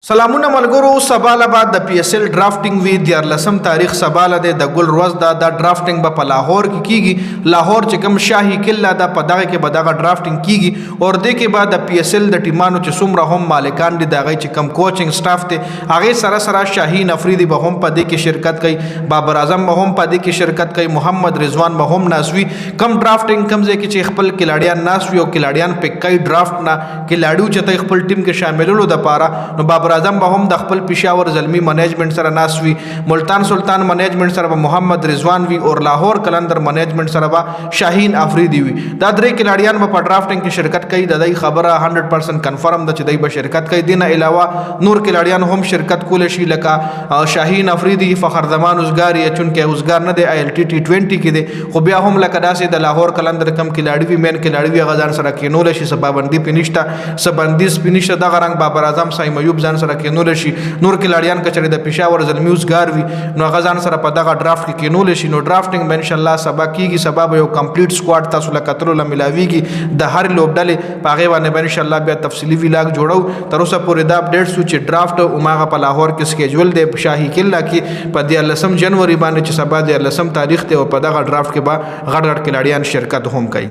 سلامونه ملګرو سباله بعد د پی ایس ایل ډرافټینګ وی د 14 تاریخ سباله د ګل روز دا ډرافټینګ په لاهور کې کیږي لاهور چې کوم شاهي قلعه دا په دغه کې به دغه ډرافټینګ کیږي او د کې بعد د پی ایس ایل د ټیمانو چې څومره هم مالکان دي دغه چې کوم کوچینګ سټاف ته هغه سره سره شاهین افریدي به هم په دې کې شرکت کوي بابر اعظم به هم په دې کې شرکت کوي محمد رضوان به هم ناسوي کم ډرافټینګ کم ځای کې چې خپل کلاډیان ناسوي او کلاډیان په کای ډرافټ نه کلاډیو چې خپل ټیم کې شاملولو د پاره نو بابر اعظم به هم د خپل پېښور زلمی منیجمنت سره ناسوي ملتان سلطان منیجمنت سره به محمد رضوان وی او لاهور کلندر منیجمنت سره به شاهین افریدي وي دا درې کلاډیان په ډرافټینګ کې شرکت کوي د دې خبره 100% کنفرم ده چې دوی به شرکت کوي دینه علاوه نور کلاډیان هم شرکت کول شي لکه شاهین افریدي فخر زمان اوسګاری چونکه اوسګار نه دی آی ایل ټي ټي 20 کې دی خو بیا هم لکه داسې د لاهور کلندر کم کلاډي وی مین کلاډي وی غزان سره کینول شي سبابندي پینشتا سبندي سپینشتا دغه رنگ بابر اعظم سایم ایوب ځان سره کینول شي نور کلاډیان کچري د پېښور زلمی اوسګار وی نو غزان سره په دغه ډرافټ کې کینول شي نو ډرافټینګ ان شاء الله سبا کیږي سبب یو کمپلیټ سکواډ تاسو له کترو له ملاویږي د هر لوبډلې په هغه باندې ان شاء الله بیا تفصیلی ویلاګ جوړو تر اوسه پورې دا اپډیټ سو چې ډرافټ او ماغه په لاهور کې سکیجول دی شاهي قلعه کې په 13 جنوري باندې چې سبا د 13 تاریخ ته او په دغه ډرافټ کې به غړ غړ کلاډیان شرکت هم کوي